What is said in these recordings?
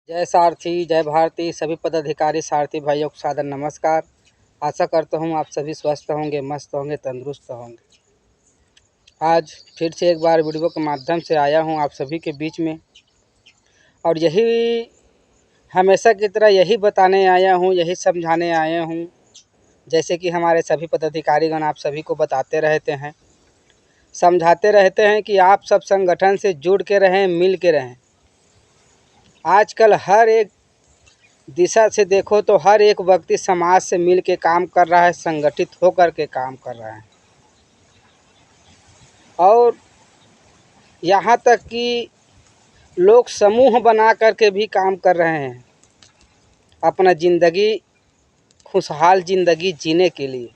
जय सारथी, जय भारती। सभी पदाधिकारी सारथी भाइयों को सादर नमस्कार। आशा करता हूँ आप सभी स्वस्थ होंगे, मस्त होंगे, तंदुरुस्त होंगे। आज फिर से एक बार वीडियो के माध्यम से आया हूँ आप सभी के बीच में, और यही हमेशा की तरह यही बताने आया हूँ, यही समझाने आया हूँ, जैसे कि हमारे सभी पदाधिकारीगण आप सभी को बताते रहते हैं, समझाते रहते हैं कि आप सब संगठन से जुड़ के रहें, मिल के रहें। आजकल हर एक दिशा से देखो तो हर एक व्यक्ति समाज से मिल के काम कर रहा है, संगठित होकर के काम कर रहा है। और यहाँ तक कि लोग समूह बना करके भी काम कर रहे हैं, अपना ज़िंदगी खुशहाल ज़िंदगी जीने के लिए,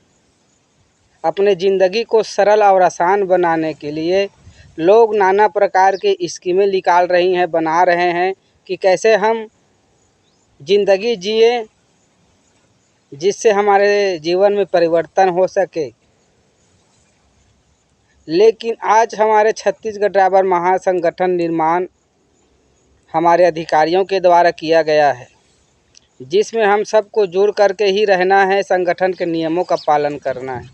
अपने ज़िंदगी को सरल और आसान बनाने के लिए लोग नाना प्रकार के स्कीमें निकाल रही हैं, बना रहे हैं कि कैसे हम ज़िंदगी जिए जिससे हमारे जीवन में परिवर्तन हो सके। लेकिन आज हमारे छत्तीसगढ़ ड्राइवर महासंगठन निर्माण हमारे अधिकारियों के द्वारा किया गया है, जिसमें हम सबको जुड़ करके ही रहना है, संगठन के नियमों का पालन करना है।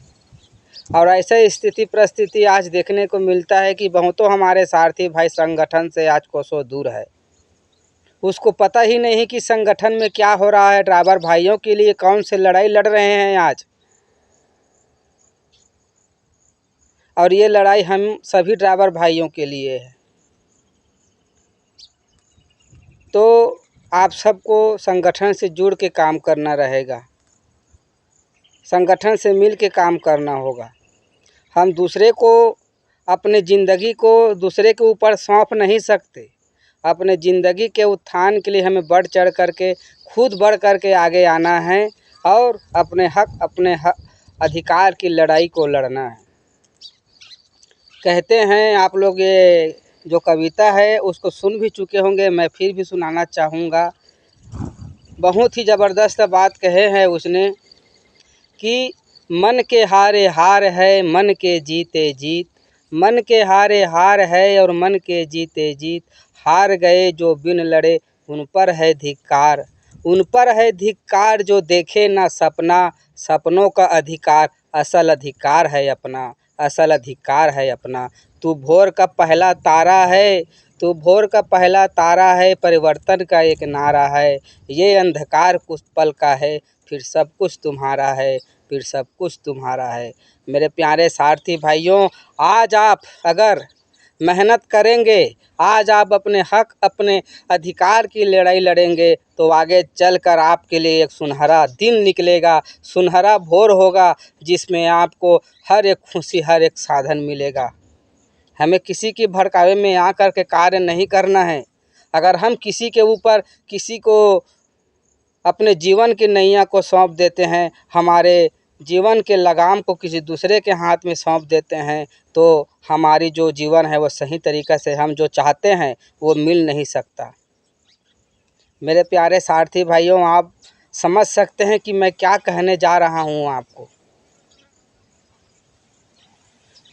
और ऐसा स्थिति परिस्थिति आज देखने को मिलता है कि बहुतों हमारे सारथी भाई संगठन से आज कोसों दूर है। उसको पता ही नहीं कि संगठन में क्या हो रहा है, ड्राइवर भाइयों के लिए कौन से लड़ाई लड़ रहे हैं आज। और ये लड़ाई हम सभी ड्राइवर भाइयों के लिए है। तो आप सबको संगठन से जुड़ के काम करना रहेगा, संगठन से मिल के काम करना होगा। हम दूसरे को, अपने ज़िंदगी को दूसरे के ऊपर सौंप नहीं सकते। अपने ज़िंदगी के उत्थान के लिए हमें बढ़ चढ़ करके, खुद बढ़ करके आगे आना है और अपने अधिकार की लड़ाई को लड़ना है। कहते हैं आप लोग, ये जो कविता है उसको सुन भी चुके होंगे, मैं फिर भी सुनाना चाहूँगा। बहुत ही ज़बरदस्त बात कहे हैं उसने कि मन के हारे हार है, मन के जीते जीत। मन के हारे हार है और मन के जीते जीत। हार गए जो बिन लड़े, उन पर है धिक्कार। उन पर है धिक्कार जो देखे ना सपना। सपनों का अधिकार असल अधिकार है अपना, असल अधिकार है अपना। तू भोर का पहला तारा है, तू भोर का पहला तारा है, परिवर्तन का एक नारा है। ये अंधकार कुछ पल का है, फिर सब कुछ तुम्हारा है, फिर सब कुछ तुम्हारा है। मेरे प्यारे सारथी भाइयों, आज आप अगर मेहनत करेंगे, आज आप अपने हक, अपने अधिकार की लड़ाई लड़ेंगे, तो आगे चलकर आपके लिए एक सुनहरा दिन निकलेगा, सुनहरा भोर होगा, जिसमें आपको हर एक खुशी, हर एक साधन मिलेगा। हमें किसी की भड़कावे में आकर के कार्य नहीं करना है। अगर हम किसी के ऊपर, किसी को अपने जीवन की नैया को सौंप देते हैं, हमारे जीवन के लगाम को किसी दूसरे के हाथ में सौंप देते हैं, तो हमारी जो जीवन है वो सही तरीक़े से हम जो चाहते हैं वो मिल नहीं सकता। मेरे प्यारे सारथी भाइयों, आप समझ सकते हैं कि मैं क्या कहने जा रहा हूँ आपको।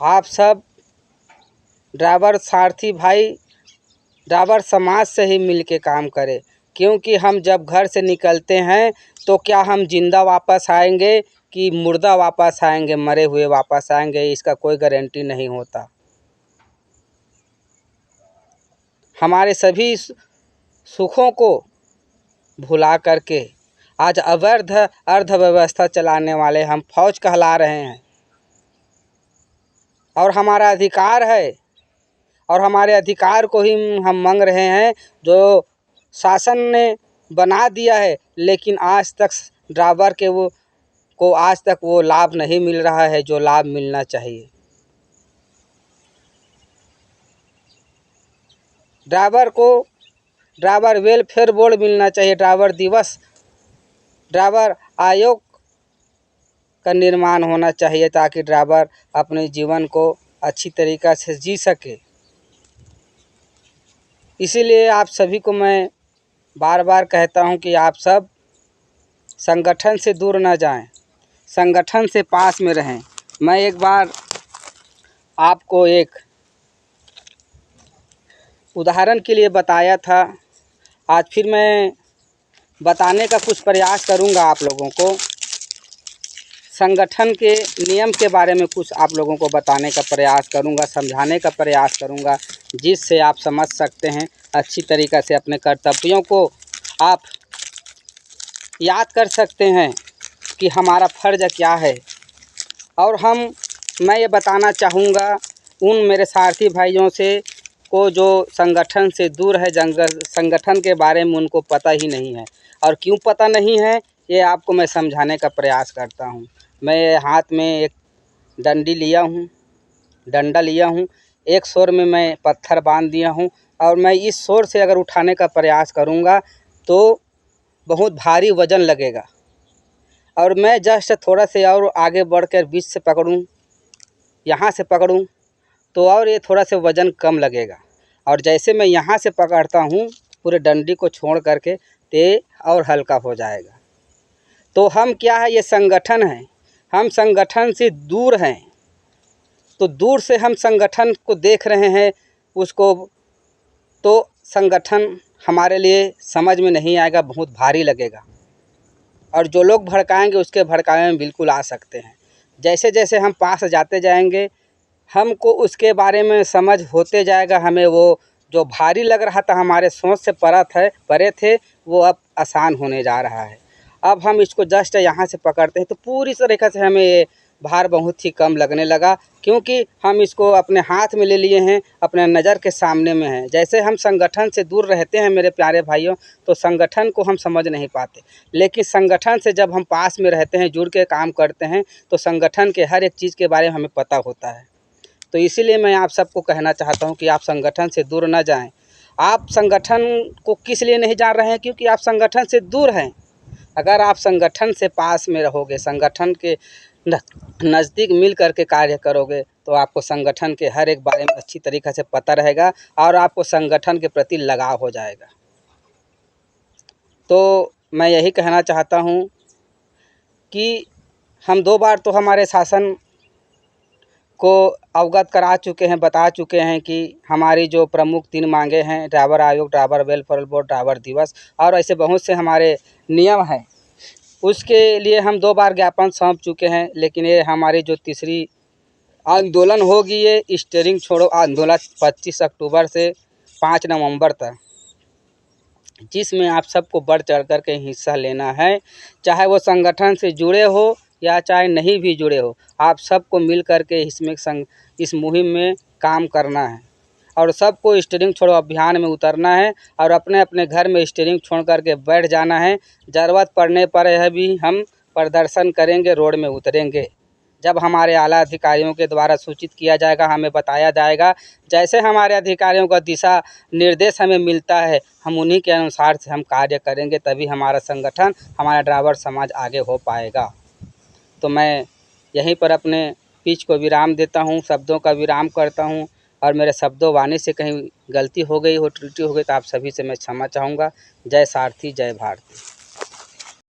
आप सब ड्राइवर सारथी भाई, ड्राइवर समाज से ही मिल के काम करें, क्योंकि हम जब घर से निकलते हैं तो क्या हम जिंदा वापस आएंगे कि मुर्दा वापस आएंगे, मरे हुए वापस आएंगे, इसका कोई गारंटी नहीं होता। हमारे सभी सुखों को भुला करके आज अवैध अर्थव्यवस्था चलाने वाले हम फौज कहला रहे हैं। और हमारा अधिकार है, और हमारे अधिकार को ही हम मांग रहे हैं, जो शासन ने बना दिया है, लेकिन आज तक ड्राइवर के को आज तक वो लाभ नहीं मिल रहा है जो लाभ मिलना चाहिए। ड्राइवर को ड्राइवर वेलफेयर बोर्ड मिलना चाहिए, ड्राइवर दिवस, ड्राइवर आयोग का निर्माण होना चाहिए, ताकि ड्राइवर अपने जीवन को अच्छी तरीक़ा से जी सके। इसीलिए आप सभी को मैं बार बार कहता हूं कि आप सब संगठन से दूर न जाएं, संगठन से पास में रहें। मैं एक बार आपको एक उदाहरण के लिए बताया था। आज फिर मैं बताने का कुछ प्रयास करूंगा आप लोगों को। संगठन के नियम के बारे में कुछ आप लोगों को बताने का प्रयास करूंगा, समझाने का प्रयास करूंगा, जिससे आप समझ सकते हैं अच्छी तरीक़े से, अपने कर्तव्यों को आप याद कर सकते हैं कि हमारा फ़र्ज़ क्या है। और मैं ये बताना चाहूँगा उन मेरे साथी भाइयों से को जो संगठन से दूर है, संगठन के बारे में उनको पता ही नहीं है। और क्यों पता नहीं है ये आपको मैं समझाने का प्रयास करता हूँ। मैं हाथ में एक डंडा लिया हूँ, एक शोर में मैं पत्थर बांध दिया हूँ, और मैं इस शोर से अगर उठाने का प्रयास करूँगा तो बहुत भारी वज़न लगेगा। और मैं जस्ट थोड़ा से और आगे बढ़कर बीच से पकड़ूँ, यहाँ से पकड़ूँ तो और ये थोड़ा सा वज़न कम लगेगा। और जैसे मैं यहाँ से पकड़ता हूँ पूरे डंडी को छोड़ करके, ते और हल्का हो जाएगा। तो हम क्या है, ये संगठन है, हम संगठन से दूर हैं। तो दूर से हम संगठन को देख रहे हैं उसको, तो संगठन हमारे लिए समझ में नहीं आएगा, बहुत भारी लगेगा। और जो लोग भड़काएंगे उसके भड़कावे में बिल्कुल आ सकते हैं। जैसे जैसे हम पास जाते जाएंगे हमको उसके बारे में समझ होते जाएगा। हमें वो जो भारी लग रहा था, हमारे सोच से परे थे, वो अब आसान होने जा रहा है। अब हम इसको जस्ट यहाँ से पकड़ते हैं तो पूरी तरीक़े से हमें ये भार बहुत ही कम लगने लगा, क्योंकि हम इसको अपने हाथ में ले लिए हैं, अपने नज़र के सामने में है। जैसे हम संगठन से दूर रहते हैं मेरे प्यारे भाइयों, तो संगठन को हम समझ नहीं पाते, लेकिन संगठन से जब हम पास में रहते हैं, जुड़ के काम करते हैं, तो संगठन के हर एक चीज़ के बारे में हमें पता होता है। तो इसीलिए मैं आप सबको कहना चाहता हूं कि आप संगठन से दूर न जाएं। आप संगठन को किस लिए नहीं जान रहे हैं? क्योंकि आप संगठन से दूर हैं। अगर आप संगठन से पास में रहोगे, संगठन के नज़दीक मिल कर के कार्य करोगे, तो आपको संगठन के हर एक बारे में अच्छी तरीक़े से पता रहेगा और आपको संगठन के प्रति लगाव हो जाएगा। तो मैं यही कहना चाहता हूँ कि हम 2 बार तो हमारे शासन को अवगत करा चुके हैं, बता चुके हैं कि हमारी जो प्रमुख 3 मांगे हैं, ड्राइवर आयोग, ड्राइवर वेलफेयर बोर्ड, ड्राइवर दिवस, और ऐसे बहुत से हमारे नियम हैं, उसके लिए हम 2 बार ज्ञापन सौंप चुके हैं। लेकिन ये हमारी जो तीसरी आंदोलन होगी, ये स्टीयरिंग छोड़ो आंदोलन 25 अक्टूबर से 5 नवंबर तक, जिसमें आप सबको बढ़ चढ़ कर के हिस्सा लेना है। चाहे वो संगठन से जुड़े हो या चाहे नहीं भी जुड़े हो, आप सबको मिल कर के इस मुहिम में काम करना है और सबको स्टीयरिंग छोड़ो अभियान में उतरना है और अपने अपने घर में स्टीयरिंग छोड़ कर के बैठ जाना है। ज़रूरत पड़ने पर यह भी हम प्रदर्शन करेंगे, रोड में उतरेंगे। जब हमारे आला अधिकारियों के द्वारा सूचित किया जाएगा, हमें बताया जाएगा, जैसे हमारे अधिकारियों का दिशा निर्देश हमें मिलता है, हम उन्हीं के अनुसार से हम कार्य करेंगे, तभी हमारा संगठन, हमारा ड्राइवर समाज आगे हो पाएगा। तो मैं यहीं पर अपने स्पीच को विराम देता हूँ, शब्दों का विराम करता हूँ। और मेरे शब्दों वाणी से कहीं गलती हो गई हो, त्रुटि हो गई, तो आप सभी से मैं क्षमा चाहूँगा। जय सारथी, जय भारती।